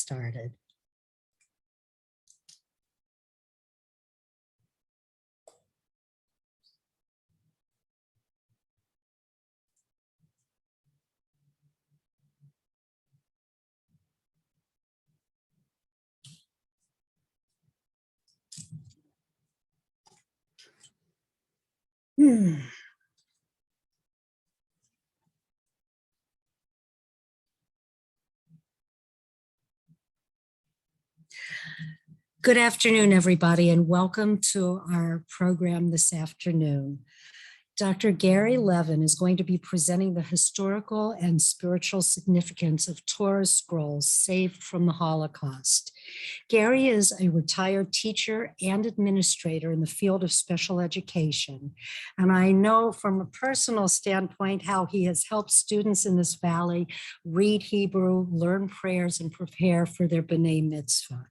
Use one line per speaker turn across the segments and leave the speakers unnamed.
started. Good afternoon, everybody, and welcome to our program this afternoon. Dr. Gary Levin is going to be presenting the historical and spiritual significance of Torah scrolls saved from the Holocaust. Gary is a retired teacher and administrator in the field of special education, and I know from a personal standpoint how he has helped students in this valley read Hebrew, learn prayers, and prepare for their B'nai Mitzvah.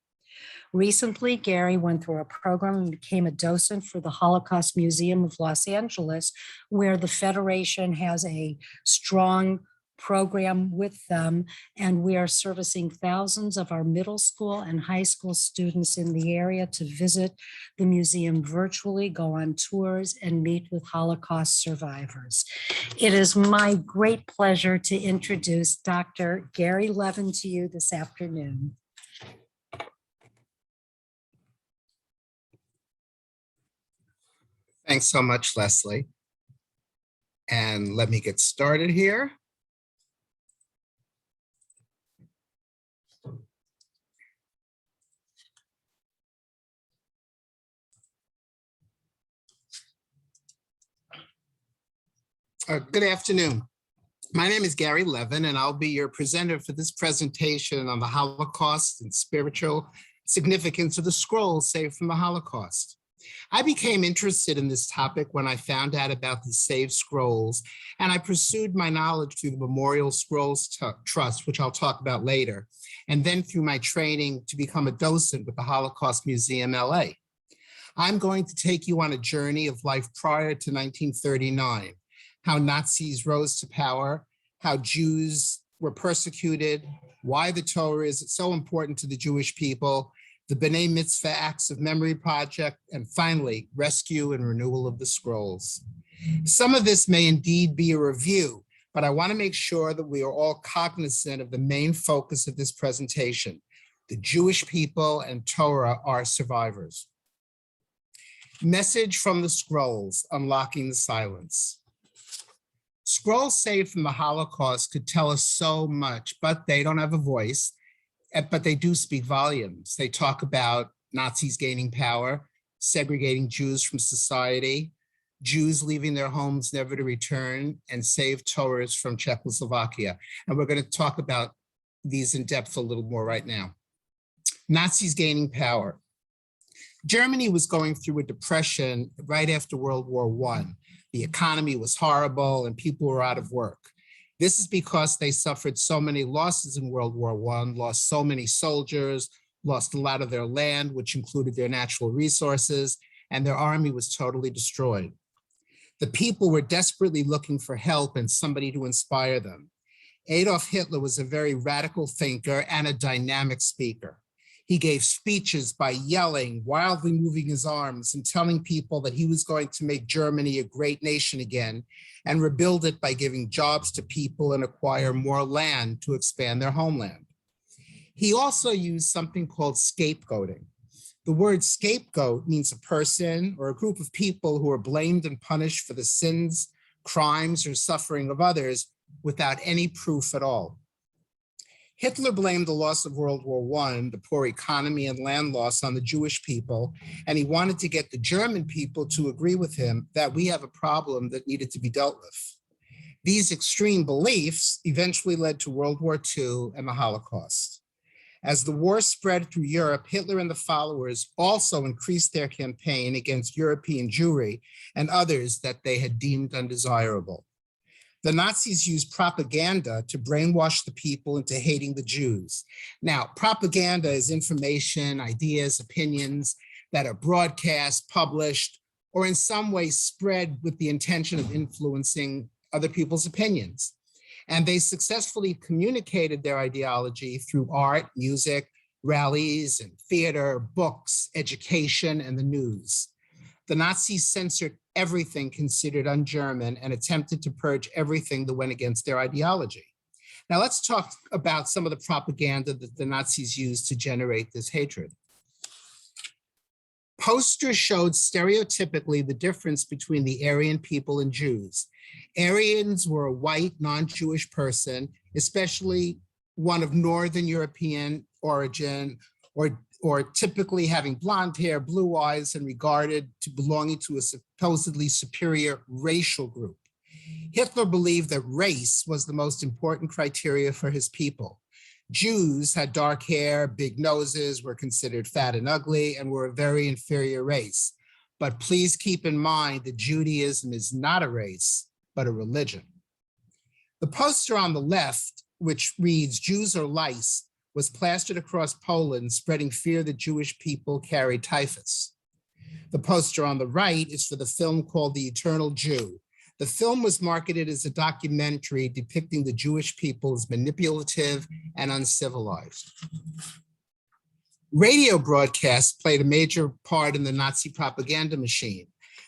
Recently, Gary went through a program and became a docent for the Holocaust Museum of Los Angeles, where the Federation has a strong program with them, and we are servicing thousands of our middle school and high school students in the area to visit the museum virtually, go on tours, and meet with Holocaust survivors. It is my great pleasure to introduce Dr. Gary Levin to you this afternoon.
Thanks so much, Leslie. And let me get started here. Good afternoon. My name is Gary Levin, and I'll be your presenter for this presentation on the Holocaust and spiritual significance of the scrolls saved from the Holocaust. I became interested in this topic when I found out about the saved scrolls, and I pursued my knowledge through the Memorial Scrolls Trust, which I'll talk about later, and then through my training to become a docent with the Holocaust Museum, LA. I'm going to take you on a journey of life prior to 1939, how Nazis rose to power, how Jews were persecuted, why the Torah is so important to the Jewish people, the B'nai Mitzvah Acts of Memory Project, and finally, rescue and renewal of the scrolls. Some of this may indeed be a review, but I want to make sure that we are all cognizant of the main focus of this presentation. The Jewish people and Torah are survivors. Message from the scrolls, unlocking the silence. Scrolls saved from the Holocaust could tell us so much, but they don't have a voice. But they do speak volumes. They talk about Nazis gaining power, segregating Jews from society, Jews leaving their homes never to return, and saved Torahs from Czechoslovakia. And we're going to talk about these in depth a little more right now. Nazis gaining power. Germany was going through a depression right after World War I. The economy was horrible and people were out of work. This is because they suffered so many losses in World War I, lost so many soldiers, lost a lot of their land, which included their natural resources, and their army was totally destroyed. The people were desperately looking for help and somebody to inspire them. Adolf Hitler was a very radical thinker and a dynamic speaker. He gave speeches by yelling, wildly moving his arms, and telling people that he was going to make Germany a great nation again and rebuild it by giving jobs to people and acquire more land to expand their homeland. He also used something called scapegoating. The word scapegoat means a person or a group of people who are blamed and punished for the sins, crimes, or suffering of others without any proof at all. Hitler blamed the loss of World War I, the poor economy and land loss, on the Jewish people, and he wanted to get the German people to agree with him that we have a problem that needed to be dealt with. These extreme beliefs eventually led to World War II and the Holocaust. As the war spread through Europe, Hitler and the followers also increased their campaign against European Jewry and others that they had deemed undesirable. The Nazis used propaganda to brainwash the people into hating the Jews. Now, propaganda is information, ideas, opinions that are broadcast, published, or in some way spread with the intention of influencing other people's opinions. And they successfully communicated their ideology through art, music, rallies, and theater, books, education, and the news. The Nazis censored everything considered un-German and attempted to purge everything that went against their ideology. Now let's talk about some of the propaganda that the Nazis used to generate this hatred. Posters showed stereotypically the difference between the Aryan people and Jews. Aryans were a white, non-Jewish person, especially one of Northern European origin, or typically having blonde hair, blue eyes, and regarded to belonging to a supposedly superior racial group. Hitler believed that race was the most important criteria for his people. Jews had dark hair, big noses, were considered fat and ugly, and were a very inferior race. But please keep in mind that Judaism is not a race, but a religion. The poster on the left, which reads "Jews are lice," was plastered across Poland, spreading fear that Jewish people carried typhus. The poster on the right is for the film called The Eternal Jew. The film was marketed as a documentary depicting the Jewish people as manipulative and uncivilized. Radio broadcasts played a major part in the Nazi propaganda machine.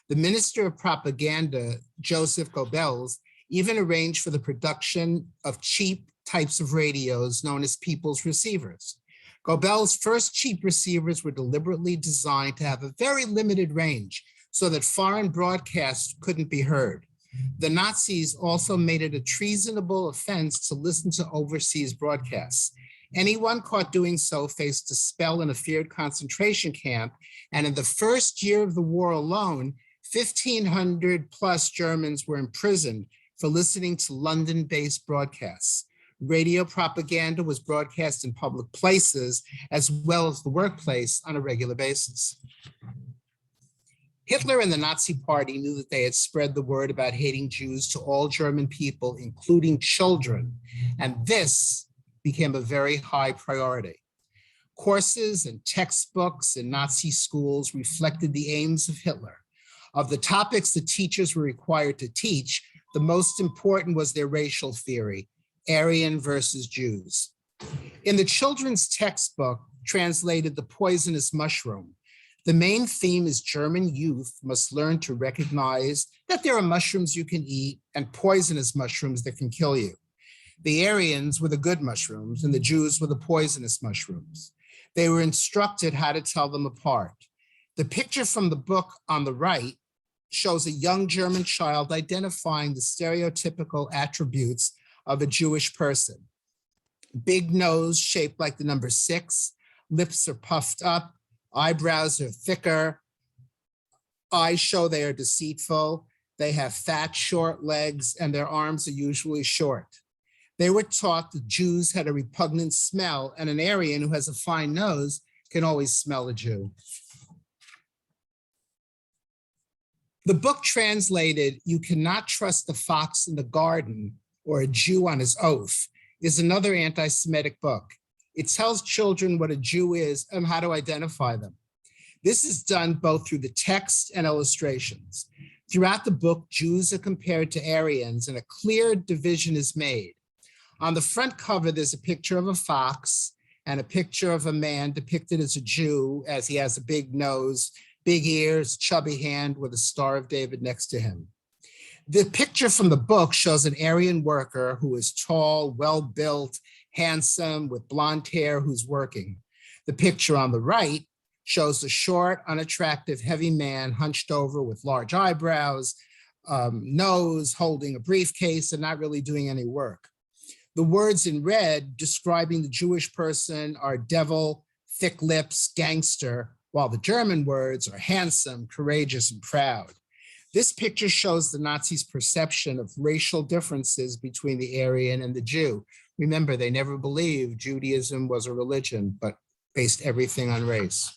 The Minister of Propaganda, Joseph Goebbels, even arranged for the production of cheap types of radios known as people's receivers. Goebbels' first cheap receivers were deliberately designed to have a very limited range so that foreign broadcasts couldn't be heard. The Nazis also made it a treasonable offense to listen to overseas broadcasts. Anyone caught doing so faced a spell in a feared concentration camp, and in the first year of the war alone, 1,500 plus Germans were imprisoned for listening to London-based broadcasts. Radio propaganda was broadcast in public places as well as the workplace on a regular basis. Hitler and the Nazi Party knew that they had spread the word about hating Jews to all German people, including children, and this became a very high priority. Courses and textbooks in Nazi schools reflected the aims of Hitler. Of the topics the teachers were required to teach, the most important was their racial theory, Aryan versus Jews. In the children's textbook, translated The Poisonous Mushroom, the main theme is German youth must learn to recognize that there are mushrooms you can eat and poisonous mushrooms that can kill you. The Aryans were the good mushrooms and the Jews were the poisonous mushrooms. They were instructed how to tell them apart. The picture from the book on the right shows a young German child identifying the stereotypical attributes of a Jewish person. Big nose shaped like the number 6, lips are puffed up, eyebrows are thicker, eyes show they are deceitful, they have fat, short legs, and their arms are usually short. They were taught that Jews had a repugnant smell, and an Aryan who has a fine nose can always smell a Jew. The book translated, "You Cannot Trust the Fox in the Garden," or "A Jew on His Oath," is another anti-Semitic book. It tells children what a Jew is and how to identify them. This is done both through the text and illustrations. Throughout the book, Jews are compared to Aryans and a clear division is made. On the front cover, there's a picture of a fox and a picture of a man depicted as a Jew, as he has a big nose, big ears, chubby hand with a Star of David next to him. The picture from the book shows an Aryan worker who is tall, well-built, handsome, with blonde hair who's working. The picture on the right shows a short, unattractive, heavy man hunched over with large eyebrows, nose, holding a briefcase and not really doing any work. The words in red describing the Jewish person are devil, thick lips, gangster, while the German words are handsome, courageous, and proud. This picture shows the Nazis' perception of racial differences between the Aryan and the Jew. Remember, they never believed Judaism was a religion, but based everything on race.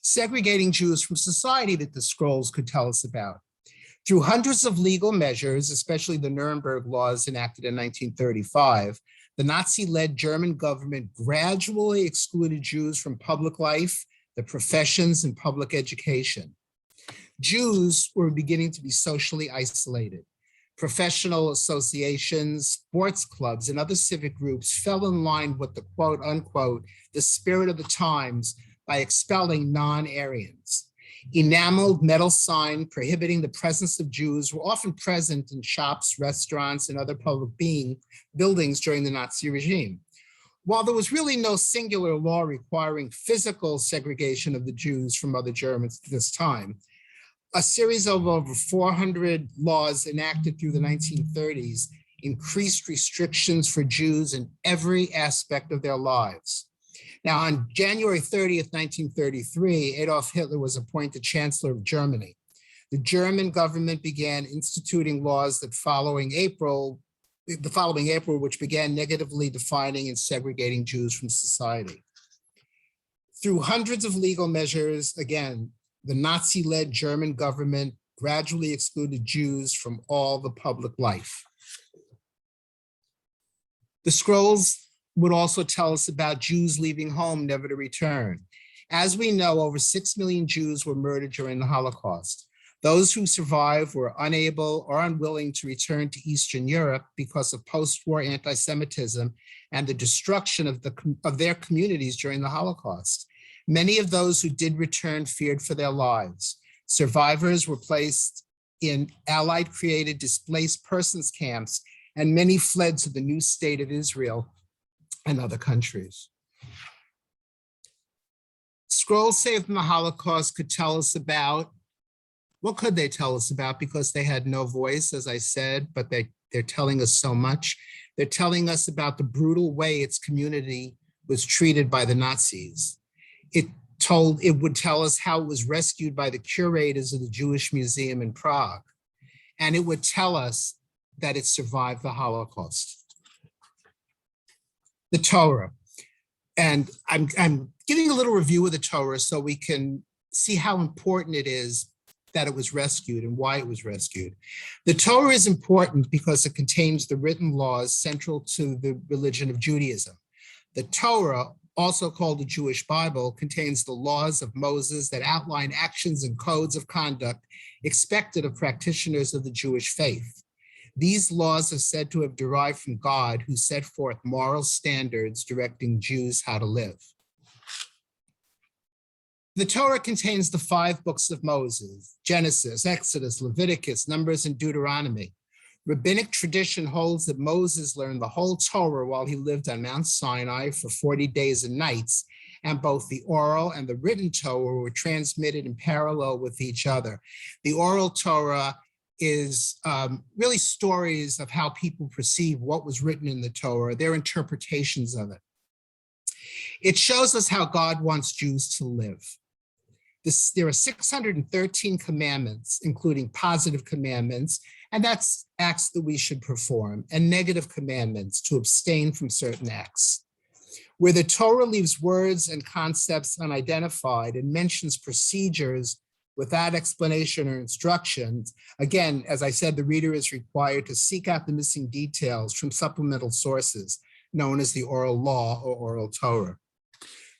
Segregating Jews from society that the scrolls could tell us about. Through hundreds of legal measures, especially the Nuremberg laws enacted in 1935, the Nazi-led German government gradually excluded Jews from public life, the professions, and public education. Jews were beginning to be socially isolated. Professional associations, sports clubs, and other civic groups fell in line with the quote unquote, the spirit of the times by expelling non-Aryans. Enameled metal signs prohibiting the presence of Jews were often present in shops, restaurants, and other public buildings during the Nazi regime. While there was really no singular law requiring physical segregation of the Jews from other Germans at this time, a series of over 400 laws enacted through the 1930s increased restrictions for Jews in every aspect of their lives. Now, on January 30th, 1933, Adolf Hitler was appointed Chancellor of Germany. The German government began instituting laws that the following April, which began negatively defining and segregating Jews from society. Through hundreds of legal measures, again, the Nazi-led German government gradually excluded Jews from all the public life. The scrolls would also tell us about Jews leaving home never to return. As we know, over 6 million Jews were murdered during the Holocaust. Those who survived were unable or unwilling to return to Eastern Europe because of post-war anti-Semitism and the destruction of their communities during the Holocaust. Many of those who did return feared for their lives. Survivors were placed in Allied-created displaced persons camps, and many fled to the new state of Israel and other countries. Scrolls saved from the Holocaust could tell us about, what could they tell us about? Because they had no voice, as I said, but they're telling us so much. They're telling us about the brutal way its community was treated by the Nazis. It would tell us how it was rescued by the curators of the Jewish Museum in Prague. And it would tell us that it survived the Holocaust. The Torah. And I'm giving a little review of the Torah so we can see how important it is that it was rescued and why it was rescued. The Torah is important because it contains the written laws central to the religion of Judaism. The Torah, also called the Jewish Bible, contains the laws of Moses that outline actions and codes of conduct expected of practitioners of the Jewish faith. These laws are said to have derived from God, who set forth moral standards directing Jews how to live. The Torah contains the 5 books of Moses: Genesis, Exodus, Leviticus, Numbers, and Deuteronomy. Rabbinic tradition holds that Moses learned the whole Torah while he lived on Mount Sinai for 40 days and nights, and both the oral and the written Torah were transmitted in parallel with each other. The oral Torah is really stories of how people perceive what was written in the Torah, their interpretations of it. It shows us how God wants Jews to live. There are 613 commandments, including positive commandments, and that's acts that we should perform, and negative commandments to abstain from certain acts. Where the Torah leaves words and concepts unidentified and mentions procedures without explanation or instructions, again, as I said, the reader is required to seek out the missing details from supplemental sources known as the oral law or oral Torah.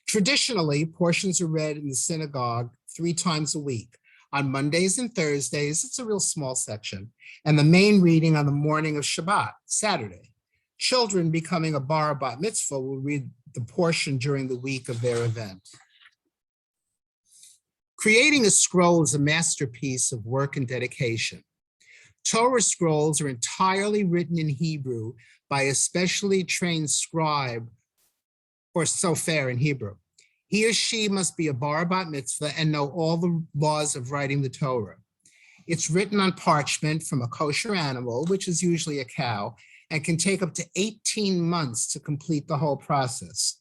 Traditionally, portions are read in the synagogue 3 times a week. On Mondays and Thursdays, it's a real small section, and the main reading on the morning of Shabbat, Saturday. Children becoming a bar or bat mitzvah will read the portion during the week of their event. Creating a scroll is a masterpiece of work and dedication. Torah scrolls are entirely written in Hebrew by a specially trained scribe or sofer in Hebrew. He or she must be a bar bat mitzvah and know all the laws of writing the Torah. It's written on parchment from a kosher animal, which is usually a cow, and can take up to 18 months to complete the whole process.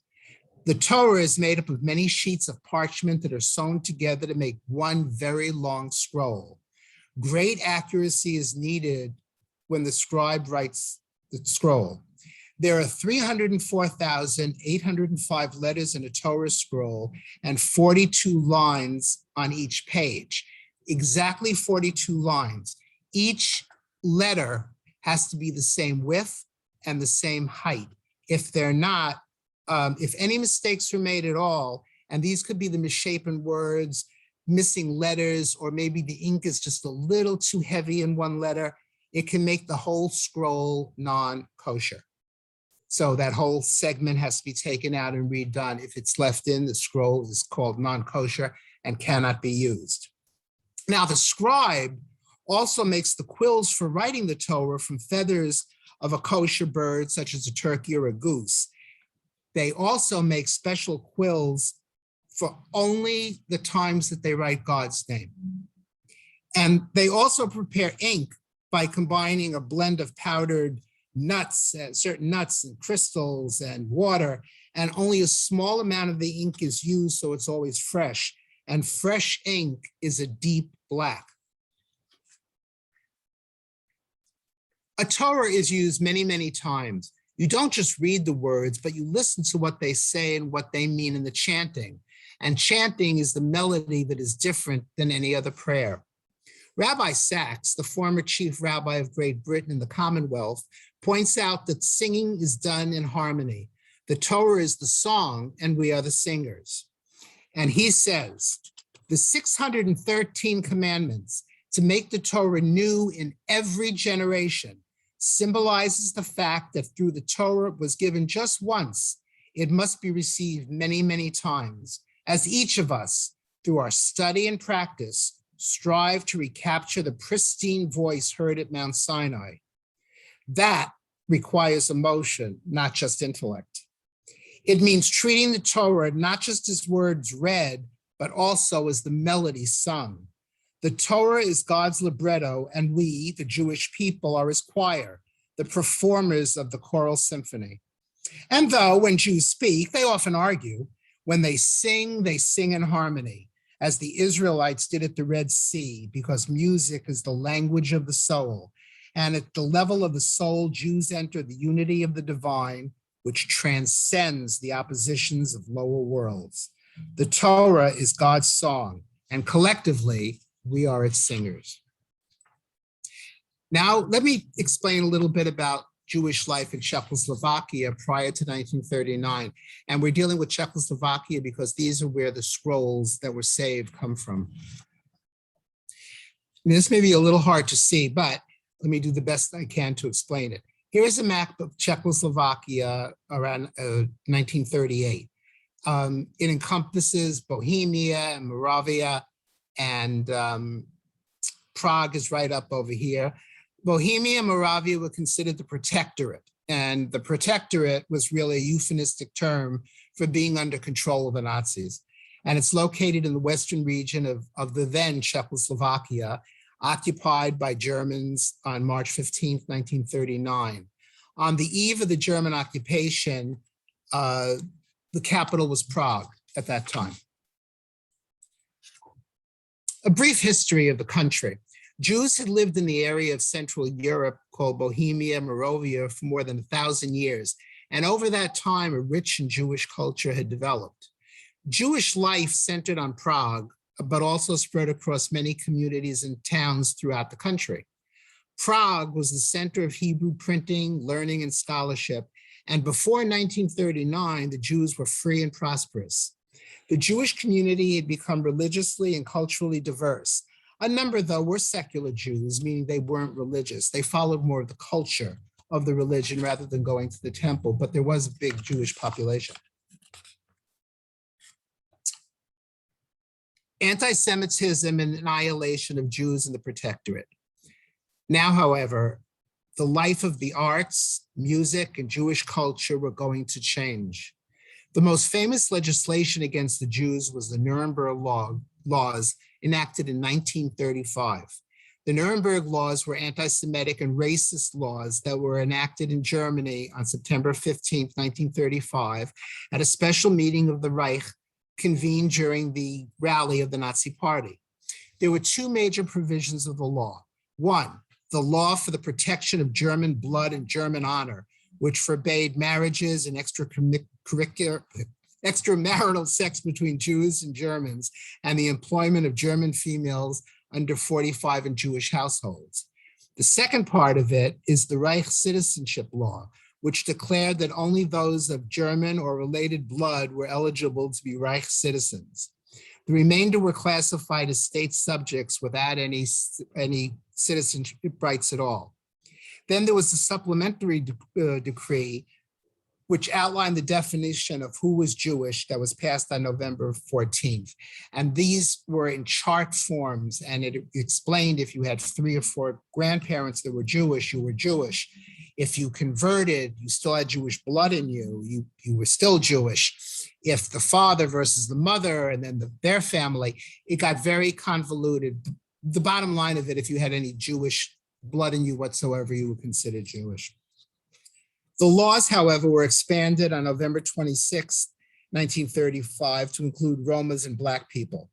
The Torah is made up of many sheets of parchment that are sewn together to make one very long scroll. Great accuracy is needed when the scribe writes the scroll. There are 304,805 letters in a Torah scroll and 42 lines on each page. Exactly 42 lines. Each letter has to be the same width and the same height. If they're not, if any mistakes are made at all, and these could be the misshapen words, missing letters, or maybe the ink is just a little too heavy in one letter, it can make the whole scroll non-kosher. So that whole segment has to be taken out and redone. If it's left in, the scroll is called non-kosher and cannot be used. Now, the scribe also makes the quills for writing the Torah from feathers of a kosher bird, such as a turkey or a goose. They also make special quills for only the times that they write God's name. And they also prepare ink by combining a blend of powdered nuts, certain nuts and crystals and water, and only a small amount of the ink is used, so it's always fresh. And fresh ink is a deep black. A Torah is used many, many times. You don't just read the words, but you listen to what they say and what they mean in the chanting. And chanting is the melody that is different than any other prayer. Rabbi Sachs, the former chief rabbi of Great Britain and the Commonwealth, points out that singing is done in harmony. The Torah is the song and we are the singers. And he says, the 613 commandments to make the Torah new in every generation symbolizes the fact that through the Torah was given just once, it must be received many, many times, as each of us, through our study and practice, strive to recapture the pristine voice heard at Mount Sinai. That requires emotion, not just intellect. It means treating the Torah not just as words read, but also as the melody sung. The Torah is God's libretto, and we, the Jewish people, are his choir, the performers of the choral symphony. And though when Jews speak, they often argue, when they sing in harmony, as the Israelites did at the Red Sea, because music is the language of the soul. And at the level of the soul, Jews enter the unity of the divine, which transcends the oppositions of lower worlds. The Torah is God's song, and collectively, we are its singers. Now, let me explain a little bit about Jewish life in Czechoslovakia prior to 1939. And we're dealing with Czechoslovakia because these are where the scrolls that were saved come from. This may be a little hard to see, but let me do the best I can to explain it. Here is a map of Czechoslovakia around 1938. It encompasses Bohemia and Moravia, and Prague is right up over here. Bohemia and Moravia were considered the protectorate, and the protectorate was really a euphemistic term for being under control of the Nazis. And it's located in the western region of the then Czechoslovakia, occupied by Germans on March 15th, 1939. On the eve of the German occupation, the capital was Prague at that time. A brief history of the country. Jews had lived in the area of Central Europe called Bohemia, Moravia for more than 1,000 years. And over that time, a rich and Jewish culture had developed. Jewish life centered on Prague, but also spread across many communities and towns throughout the country. Prague was the center of Hebrew printing, learning, and scholarship. And before 1939, the Jews were free and prosperous. The Jewish community had become religiously and culturally diverse. A number, though, were secular Jews, meaning they weren't religious. They followed more of the culture of the religion rather than going to the temple, but there was a big Jewish population. Anti-Semitism and annihilation of Jews in the protectorate. Now, however, the life of the arts, music, and Jewish culture were going to change. The most famous legislation against the Jews was the Nuremberg laws enacted in 1935. The Nuremberg laws were anti-Semitic and racist laws that were enacted in Germany on September 15, 1935, at a special meeting of the Reich convened during the rally of the Nazi Party. There were two major provisions of the law. One, the law for the protection of German blood and German honor, which forbade marriages and extramarital sex between Jews and Germans, and the employment of German females under 45 in Jewish households. The second part of it is the Reich citizenship law, which declared that only those of German or related blood were eligible to be Reich citizens. The remainder were classified as state subjects without any citizenship rights at all. Then there was the supplementary decree, which outlined the definition of who was Jewish, that was passed on November 14th. And these were in chart forms, and it explained if you had 3 or 4 grandparents that were Jewish, you were Jewish. If you converted, you still had Jewish blood in you, you were still Jewish. If the father versus the mother and then their family, it got very convoluted. The bottom line of it, if you had any Jewish blood in you whatsoever, you were considered Jewish. The laws, however, were expanded on November 26, 1935 to include Romas and Black people.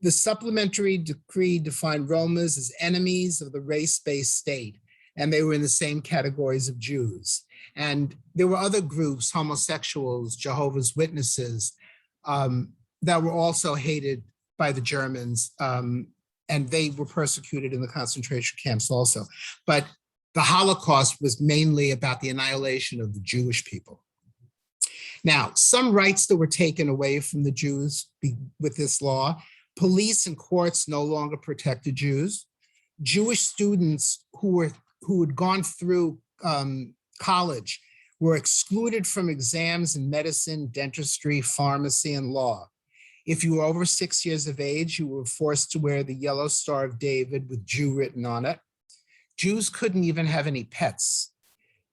The supplementary decree defined Romas as enemies of the race-based state, and they were in the same categories of Jews. And there were other groups, homosexuals, Jehovah's Witnesses, that were also hated by the Germans, and they were persecuted in the concentration camps also. But the Holocaust was mainly about the annihilation of the Jewish people. Now, some rights that were taken away from the Jews with this law: police and courts no longer protected Jews. Jewish students who had gone through college were excluded from exams in medicine, dentistry, pharmacy, and law. If you were over 6 years of age, you were forced to wear the yellow Star of David with Jew written on it. Jews couldn't even have any pets.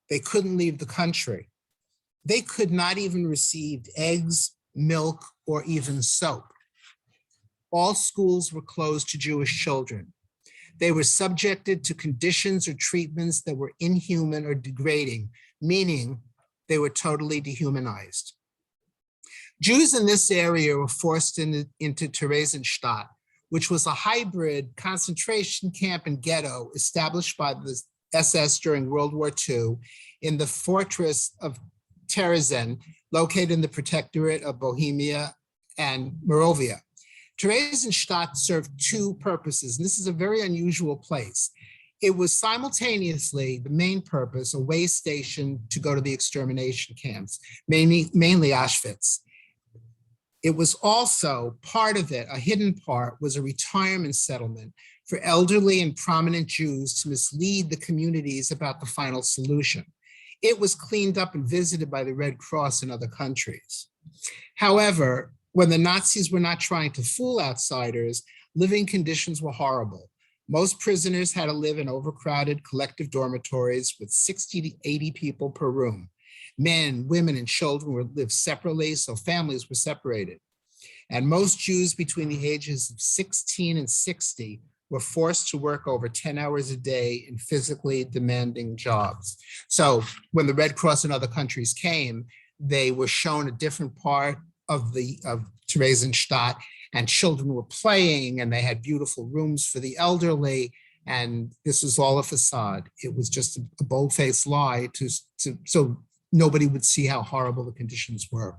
They couldn't leave the country. They could not even receive eggs, milk, or even soap. All schools were closed to Jewish children. They were subjected to conditions or treatments that were inhuman or degrading, meaning they were totally dehumanized. Jews in this area were forced into Theresienstadt, which was a hybrid concentration camp and ghetto established by the SS during World War II in the fortress of Terezin, located in the protectorate of Bohemia and Moravia. Theresienstadt served 2 purposes, and this is a very unusual place. It was simultaneously the main purpose, a way station to go to the extermination camps, mainly Auschwitz. It was also part of it, a hidden part, was a retirement settlement for elderly and prominent Jews to mislead the communities about the final solution. It was cleaned up and visited by the Red Cross in other countries. However, when the Nazis were not trying to fool outsiders, living conditions were horrible. Most prisoners had to live in overcrowded collective dormitories with 60 to 80 people per room. Men, women, and children lived separately, so families were separated. And most Jews between the ages of 16 and 60 were forced to work over 10 hours a day in physically demanding jobs. So when the Red Cross in other countries came, they were shown a different part of Theresienstadt, and children were playing, and they had beautiful rooms for the elderly. And this was all a facade. It was just a bold-faced lie so nobody would see how horrible the conditions were.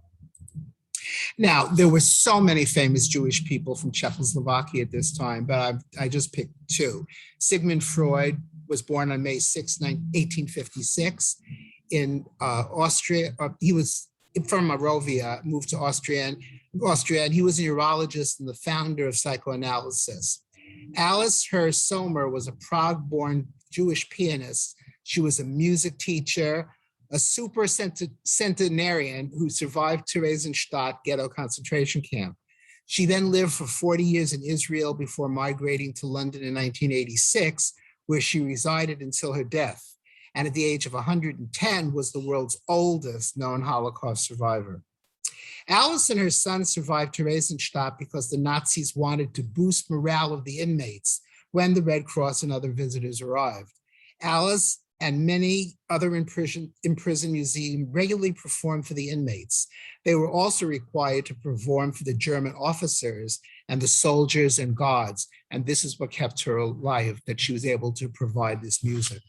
Now, there were so many famous Jewish people from Czechoslovakia at this time, but I just picked 2. Sigmund Freud was born on May 6, 1856 in Austria. He was from Moravia, moved to Austria, and he was a neurologist and the founder of psychoanalysis. Alice Hirsch Sommer was a Prague-born Jewish pianist. She was a music teacher, a super centenarian who survived Theresienstadt ghetto concentration camp. She then lived for 40 years in Israel before migrating to London in 1986, where she resided until her death. And at the age of 110 was the world's oldest known Holocaust survivor. Alice and her son survived Theresienstadt because the Nazis wanted to boost morale of the inmates when the Red Cross and other visitors arrived. Alice and many other in-prison museums regularly performed for the inmates. They were also required to perform for the German officers and the soldiers and guards. And this is what kept her alive, that she was able to provide this music.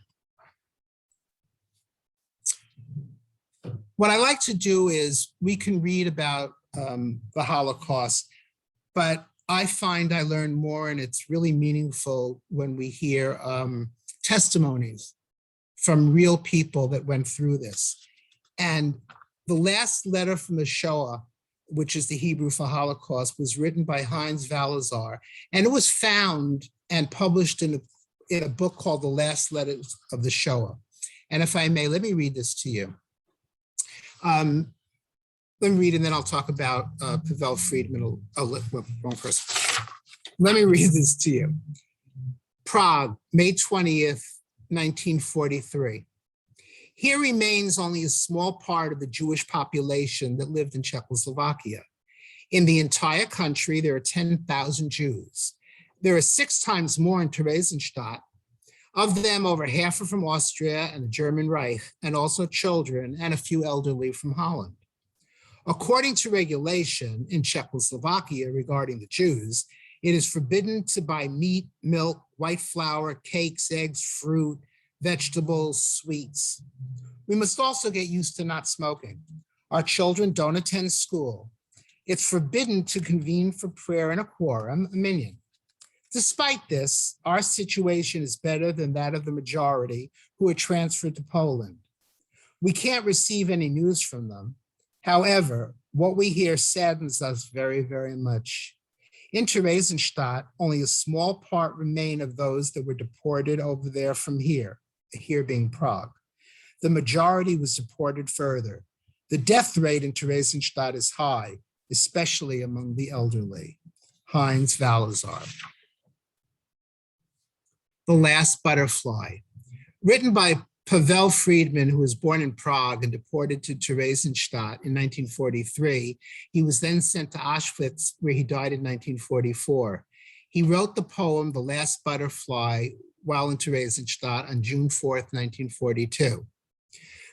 What I like to do is, we can read about the Holocaust, but I find I learn more, and it's really meaningful when we hear testimonies from real people that went through this. And the last letter from the Shoah, which is the Hebrew for Holocaust, was written by Heinz Valazar, and it was found and published in in a book called The Last Letters of the Shoah. And if I may, let me read this to you. Let me read, and then I'll talk about Pavel Friedman. Wrong person. Let me read this to you. Prague, May 20th, 1943. Here remains only a small part of the Jewish population that lived in Czechoslovakia. In the entire country, there are 10,000 Jews. There are 6 times more in Theresienstadt. Of them, over half are from Austria and the German Reich, and also children and a few elderly from Holland. According to regulation in Czechoslovakia regarding the Jews, it is forbidden to buy meat, milk, white flour, cakes, eggs, fruit, vegetables, sweets. We must also get used to not smoking. Our children don't attend school. It's forbidden to convene for prayer in a quorum, a minyan. Despite this, our situation is better than that of the majority who are transferred to Poland. We can't receive any news from them. However, what we hear saddens us very, very much. In Theresienstadt, only a small part remain of those that were deported over there from here being Prague. The majority was deported further. The death rate in Theresienstadt is high, especially among the elderly. Heinz Valazar. The Last Butterfly. Written by Pavel Friedman, who was born in Prague and deported to Theresienstadt in 1943. He was then sent to Auschwitz, where he died in 1944. He wrote the poem, The Last Butterfly, while in Theresienstadt on June 4th, 1942.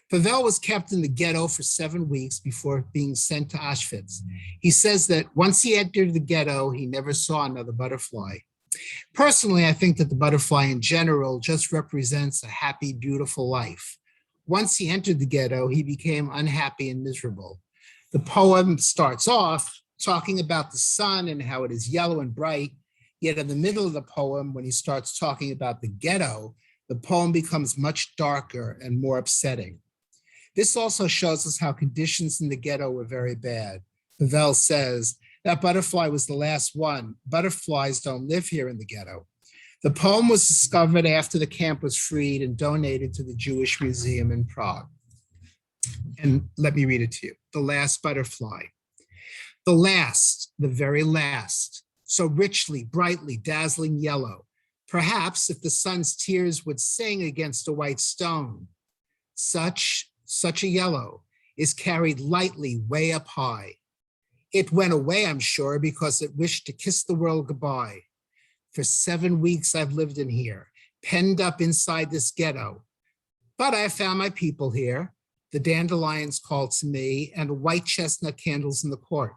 Pavel was kept in the ghetto for 7 weeks before being sent to Auschwitz. He says that once he entered the ghetto, he never saw another butterfly. Personally, I think that the butterfly in general just represents a happy, beautiful life. Once he entered the ghetto, he became unhappy and miserable. The poem starts off talking about the sun and how it is yellow and bright, yet in the middle of the poem, when he starts talking about the ghetto, the poem becomes much darker and more upsetting. This also shows us how conditions in the ghetto were very bad. Pavel says, that butterfly was the last one. Butterflies don't live here in the ghetto. The poem was discovered after the camp was freed and donated to the Jewish Museum in Prague. And let me read it to you. The Last Butterfly. The last, the very last, so richly, brightly, dazzling yellow. Perhaps if the sun's tears would sing against a white stone, such a yellow is carried lightly way up high. It went away, I'm sure, because it wished to kiss the world goodbye. For 7 weeks I've lived in here, penned up inside this ghetto. But I found my people here. The dandelions called to me and white chestnut candles in the court.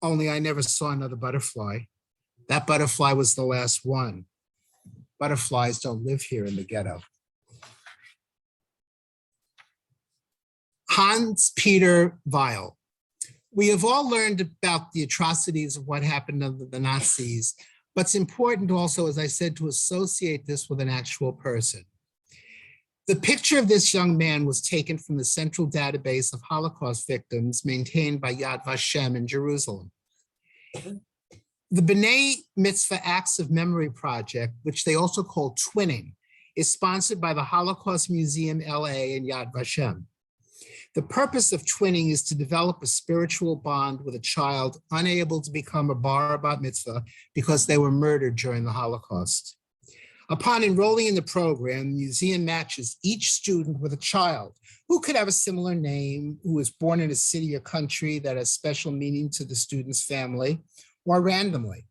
Only I never saw another butterfly. That butterfly was the last one. Butterflies don't live here in the ghetto. Hans Peter Weil. We have all learned about the atrocities of what happened under the Nazis, but it's important also, as I said, to associate this with an actual person. The picture of this young man was taken from the central database of Holocaust victims maintained by Yad Vashem in Jerusalem. The B'nai Mitzvah Acts of Memory Project, which they also call Twinning, is sponsored by the Holocaust Museum LA and Yad Vashem. The purpose of twinning is to develop a spiritual bond with a child unable to become a bar bat mitzvah because they were murdered during the Holocaust. Upon enrolling in the program, the museum matches each student with a child who could have a similar name, who was born in a city or country that has special meaning to the student's family, or randomly.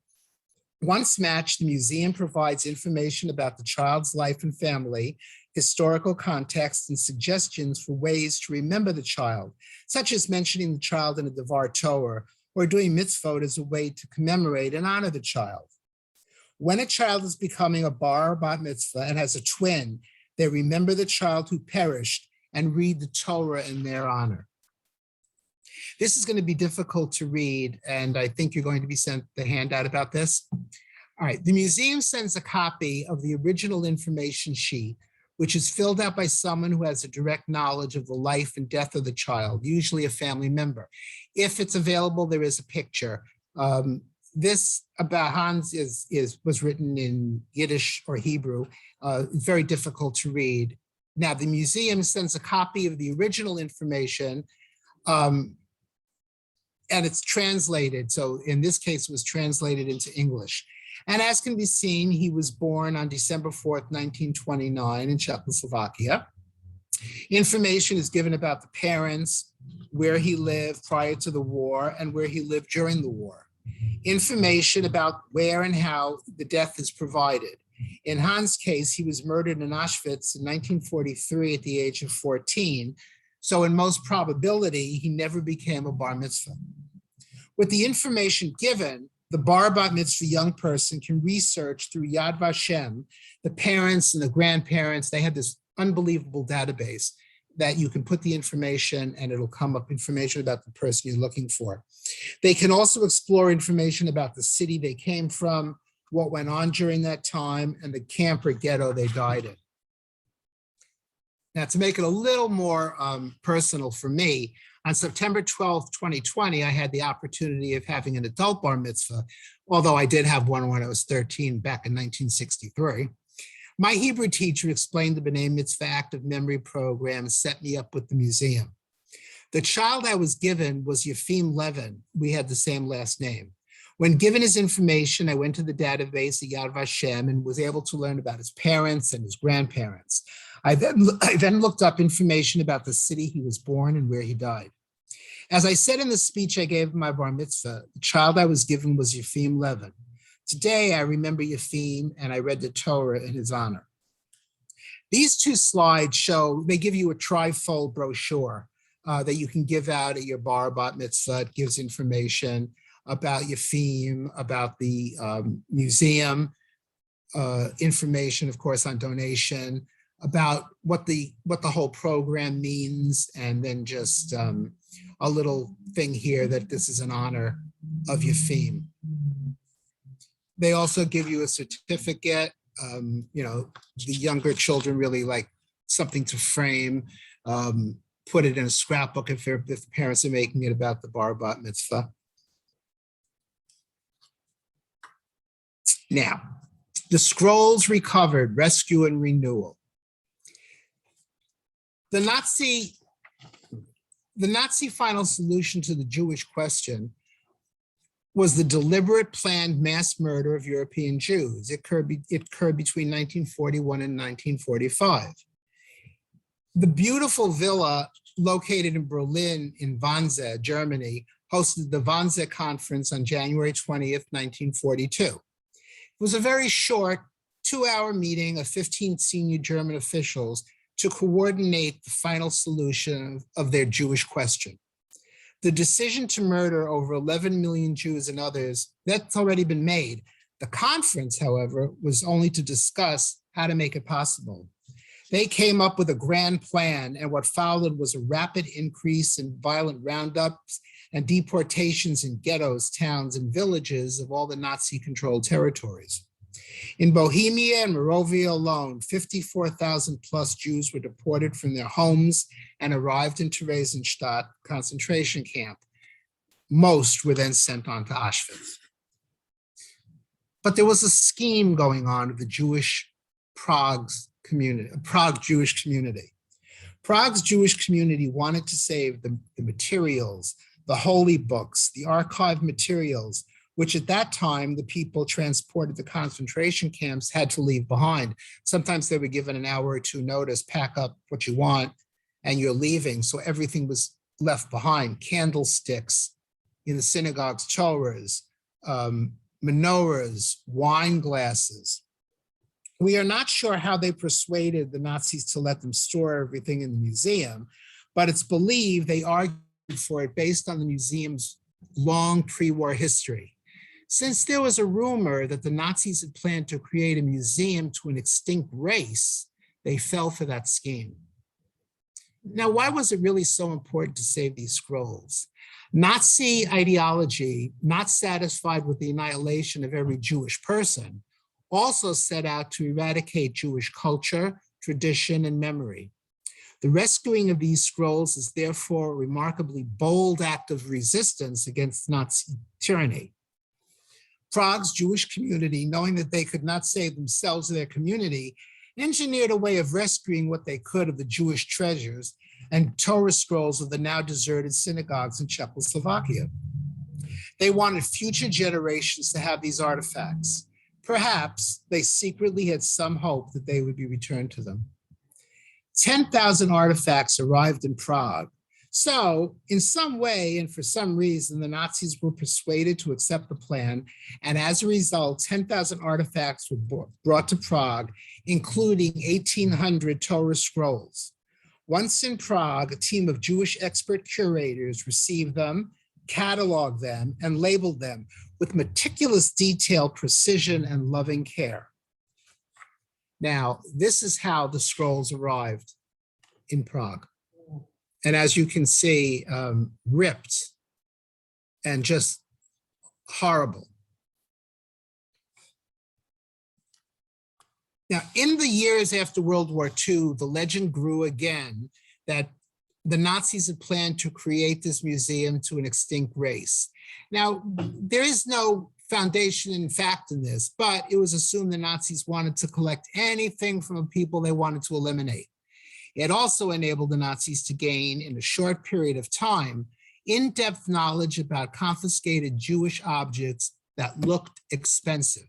Once matched, the museum provides information about the child's life and family, historical context, and suggestions for ways to remember the child, such as mentioning the child in a Devar Torah or doing mitzvot as a way to commemorate and honor the child. When a child is becoming a bar or bat mitzvah and has a twin, they remember the child who perished and read the Torah in their honor. This is going to be difficult to read, and I think you're going to be sent the handout about this. All right, the museum sends a copy of the original information sheet, which is filled out by someone who has a direct knowledge of the life and death of the child, usually a family member. If it's available, there is a picture. This about Hans was written in Yiddish or Hebrew. It's very difficult to read. Now, the museum sends a copy of the original information, and it's translated. So in this case, it was translated into English. And as can be seen, he was born on December 4th, 1929 in Czechoslovakia. Information is given about the parents, where he lived prior to the war, and where he lived during the war. Information about where and how the death is provided. In Hans' case, he was murdered in Auschwitz in 1943 at the age of 14. So in most probability, he never became a bar mitzvah. With the information given, the bar mitzvah young person can research through Yad Vashem, the parents and the grandparents. They had this unbelievable database that you can put the information and it'll come up information about the person you're looking for. They can also explore information about the city they came from, what went on during that time, and the camp or ghetto they died in. Now, to make it a little more personal for me, on September 12th, 2020, I had the opportunity of having an adult bar mitzvah, although I did have one when I was 13 back in 1963. My Hebrew teacher explained the B'nai Mitzvah Active Memory Program and set me up with the museum. The child I was given was Yefim Levin. We had the same last name. When given his information, I went to the database of Yad Vashem and was able to learn about his parents and his grandparents. I then looked up information about the city he was born and where he died. As I said in the speech I gave at my bar mitzvah, the child I was given was Yefim Levin. Today, I remember Yefim, and I read the Torah in his honor. These two slides show, they give you a trifold brochure that you can give out at your bar bat mitzvah. It gives information about Yefim, about the museum, information, of course, on donation, about what the whole program means, and then just a little thing here that this is in honor of Yefim. They also give you a certificate. You know, the younger children really like something to frame, put it in a scrapbook if the parents are making it about the bar bat mitzvah. Now, the scrolls recovered, rescue and renewal. The Nazi final solution to the Jewish question was the deliberate planned mass murder of European Jews. It occurred between 1941 and 1945. The beautiful villa located in Berlin in Wannsee, Germany, hosted the Wannsee Conference on January 20th, 1942. It was a very short 2-hour meeting of 15 senior German officials to coordinate the final solution of their Jewish question. The decision to murder over 11 million Jews and others, that's already been made. The conference, however, was only to discuss how to make it possible. They came up with a grand plan, and what followed was a rapid increase in violent roundups and deportations in ghettos, towns, and villages of all the Nazi-controlled territories. In Bohemia and Moravia alone, 54,000 plus Jews were deported from their homes and arrived in Theresienstadt concentration camp. Most were then sent on to Auschwitz. But there was a scheme going on of the Prague Jewish community. Prague's Jewish community wanted to save the materials, the holy books, the archived materials, which at that time, the people transported to concentration camps had to leave behind. Sometimes they were given an hour or two notice, pack up what you want, and you're leaving. So everything was left behind. Candlesticks in the synagogues, Torahs, menorahs, wine glasses. We are not sure how they persuaded the Nazis to let them store everything in the museum, but it's believed they argued for it based on the museum's long pre-war history. Since there was a rumor that the Nazis had planned to create a museum to an extinct race, they fell for that scheme. Now, why was it really so important to save these scrolls? Nazi ideology, not satisfied with the annihilation of every Jewish person, also set out to eradicate Jewish culture, tradition, and memory. The rescuing of these scrolls is therefore a remarkably bold act of resistance against Nazi tyranny. Prague's Jewish community, knowing that they could not save themselves or their community, engineered a way of rescuing what they could of the Jewish treasures and Torah scrolls of the now deserted synagogues in Czechoslovakia. They wanted future generations to have these artifacts. Perhaps they secretly had some hope that they would be returned to them. 10,000 artifacts arrived in Prague. So in some way and for some reason, the Nazis were persuaded to accept the plan. And as a result, 10,000 artifacts were brought to Prague, including 1,800 Torah scrolls. Once in Prague, a team of Jewish expert curators received them, cataloged them, and labeled them with meticulous detail, precision, and loving care. Now, this is how the scrolls arrived in Prague. And as you can see, ripped and just horrible. Now, in the years after World War II, the legend grew again that the Nazis had planned to create this museum to an extinct race. Now, there is no foundation in fact in this, but it was assumed the Nazis wanted to collect anything from a people they wanted to eliminate. It also enabled the Nazis to gain, in a short period of time, in-depth knowledge about confiscated Jewish objects that looked expensive.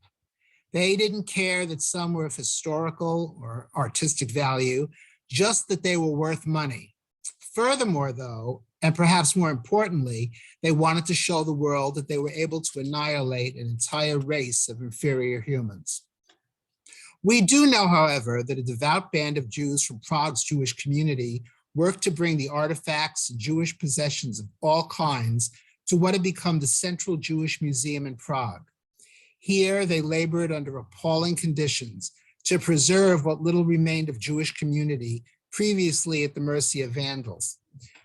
They didn't care that some were of historical or artistic value, just that they were worth money. Furthermore, though, and perhaps more importantly, they wanted to show the world that they were able to annihilate an entire race of inferior humans. We do know, however, that a devout band of Jews from Prague's Jewish community worked to bring the artifacts and Jewish possessions of all kinds to what had become the Central Jewish Museum in Prague. Here, they labored under appalling conditions to preserve what little remained of Jewish community previously at the mercy of vandals.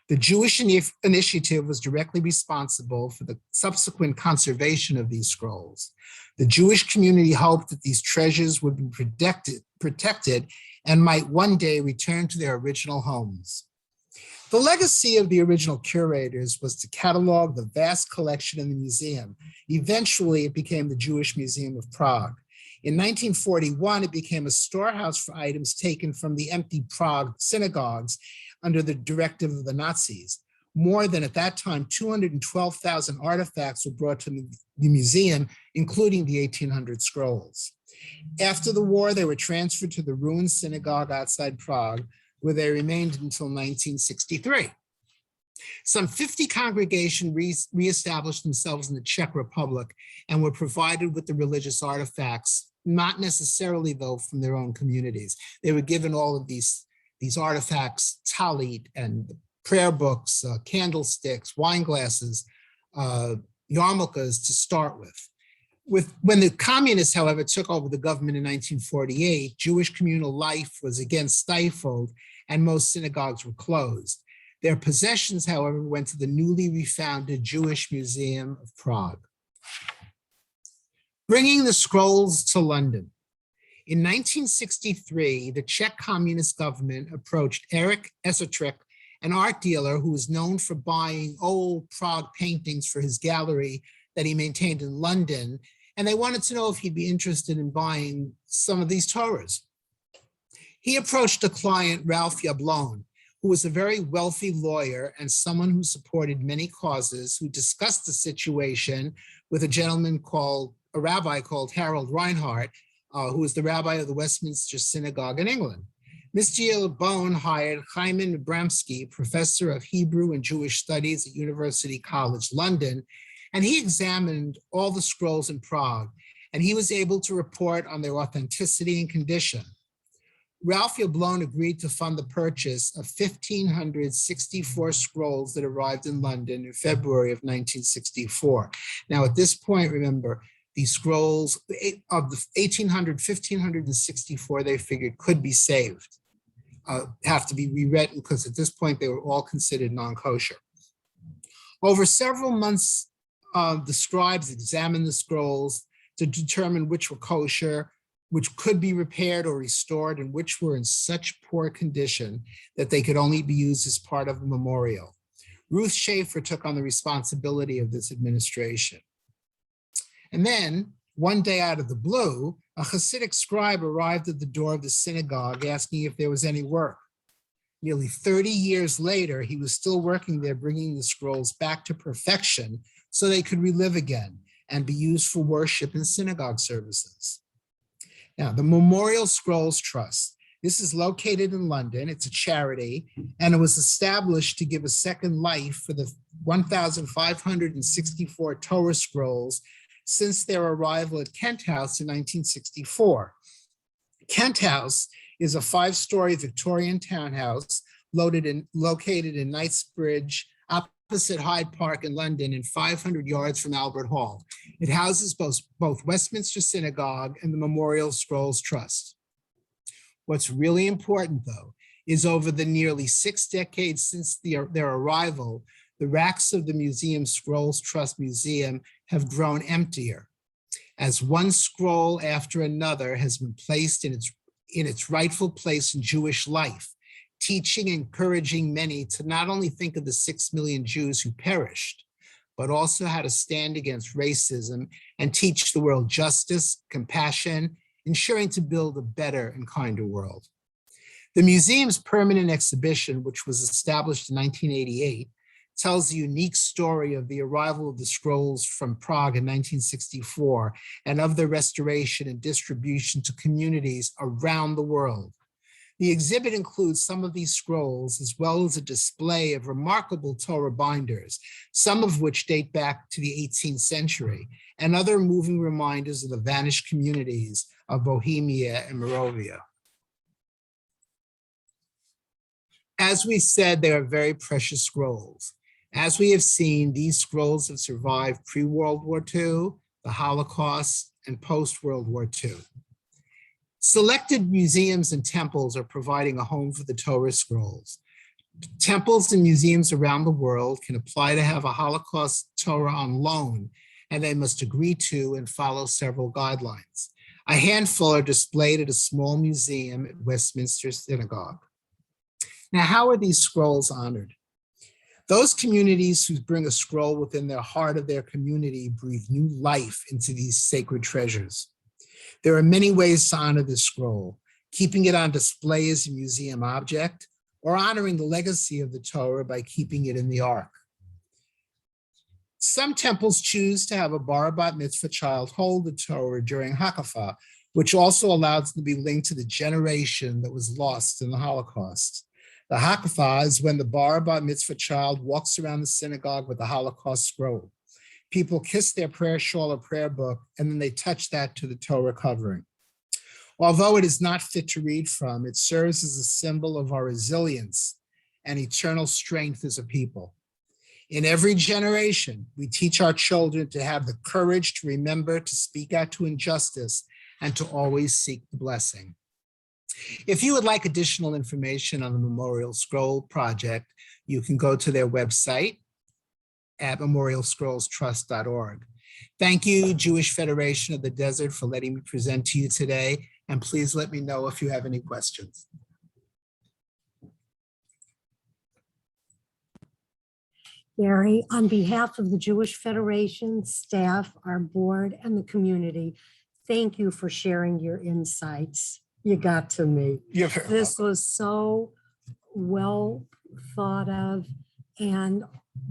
The Jewish Initiative was directly responsible for the subsequent conservation of these scrolls. The Jewish community hoped that these treasures would be protected and might one day return to their original homes. The legacy of the original curators was to catalog the vast collection in the museum. Eventually, it became the Jewish Museum of Prague. In 1941, it became a storehouse for items taken from the empty Prague synagogues under the directive of the Nazis. More than, at that time, 212,000 artifacts were brought to the museum, including the 1,800 scrolls. After the war, they were transferred to the ruined synagogue outside Prague, where they remained until 1963. Some 50 congregations reestablished themselves in the Czech Republic and were provided with the religious artifacts, not necessarily, though, from their own communities. They were given all of these artifacts, talit and prayer books, candlesticks, wine glasses, yarmulkes to start with. When the communists, however, took over the government in 1948, Jewish communal life was again stifled and most synagogues were closed. Their possessions, however, went to the newly refounded Jewish Museum of Prague. Bringing the scrolls to London. In 1963, the Czech communist government approached Eric Esotrek, an art dealer who was known for buying old Prague paintings for his gallery that he maintained in London, and they wanted to know if he'd be interested in buying some of these Torahs. He approached a client, Ralph Yablon, who was a very wealthy lawyer and someone who supported many causes, who discussed the situation with a rabbi called Harold Reinhardt, who was the rabbi of the Westminster Synagogue in England. Mr. Yablon hired Hyman Abramsky, professor of Hebrew and Jewish studies at University College London, and he examined all the scrolls in Prague, and he was able to report on their authenticity and condition. Ralph Yablon agreed to fund the purchase of 1,564 scrolls that arrived in London in February of 1964. Now, at this point, remember, these scrolls of the 1,564 they figured could be saved, have to be rewritten because at this point they were all considered non-kosher. Over several months, the scribes examined the scrolls to determine which were kosher, which could be repaired or restored, and which were in such poor condition that they could only be used as part of a memorial. Ruth Schaefer took on the responsibility of this administration. And then one day out of the blue, a Hasidic scribe arrived at the door of the synagogue asking if there was any work. Nearly 30 years later, he was still working there, bringing the scrolls back to perfection so they could relive again and be used for worship and synagogue services. Now, the Memorial Scrolls Trust. This is located in London. It's a charity, and it was established to give a second life for the 1,564 Torah scrolls since their arrival at Kent House in 1964. Kent House is a 5-story Victorian townhouse located in Knightsbridge, opposite Hyde Park in London, and 500 yards from Albert Hall. It houses both Westminster Synagogue and the Memorial Scrolls Trust. What's really important, though, is over the nearly 6 decades since their arrival, the racks of the museum's Scrolls Trust Museum have grown emptier, as one scroll after another has been placed in its rightful place in Jewish life, teaching and encouraging many to not only think of the 6 million Jews who perished, but also how to stand against racism and teach the world justice, compassion, ensuring to build a better and kinder world. The museum's permanent exhibition, which was established in 1988, tells the unique story of the arrival of the scrolls from Prague in 1964 and of their restoration and distribution to communities around the world. The exhibit includes some of these scrolls, as well as a display of remarkable Torah binders, some of which date back to the 18th century, and other moving reminders of the vanished communities of Bohemia and Moravia. As we said, they are very precious scrolls. As we have seen, these scrolls have survived pre-World War II, the Holocaust, and post-World War II. Selected museums and temples are providing a home for the Torah scrolls. Temples and museums around the world can apply to have a Holocaust Torah on loan, and they must agree to and follow several guidelines. A handful are displayed at a small museum at Westminster Synagogue. Now, how are these scrolls honored? Those communities who bring a scroll within their heart of their community breathe new life into these sacred treasures. There are many ways to honor this scroll, keeping it on display as a museum object, or honoring the legacy of the Torah by keeping it in the Ark. Some temples choose to have a bar bat mitzvah child hold the Torah during Holocaust, which also allows them to be linked to the generation that was lost in the Holocaust. The Holocaust is when the bar bat mitzvah child walks around the synagogue with the Holocaust scroll. People kiss their prayer shawl or prayer book, and then they touch that to the Torah covering. Although it is not fit to read from, it serves as a symbol of our resilience and eternal strength as a people. In every generation, we teach our children to have the courage to remember to speak out to injustice and to always seek the blessing. If you would like additional information on the Memorial Scroll Project, you can go to their website at memorialscrollstrust.org. Thank you, Jewish Federation of the Desert, for letting me present to you today, and please let me know if you have any questions.
Gary, on behalf of the Jewish Federation, staff, our board, and the community, thank you for sharing your insights. You got to me.
You're very
This
welcome.
was so well thought of, and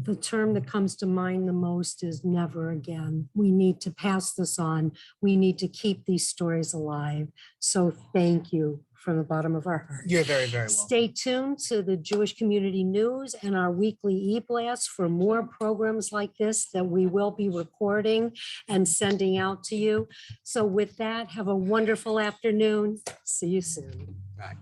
the term that comes to mind the most is never again. We need to pass this on. We need to keep these stories alive. So thank you from the bottom of our heart.
You're very, very welcome.
Stay tuned to the Jewish Community News and our weekly e-blast for more programs like this that we will be recording and sending out to you. So with that, have a wonderful afternoon. See you soon.
Bye.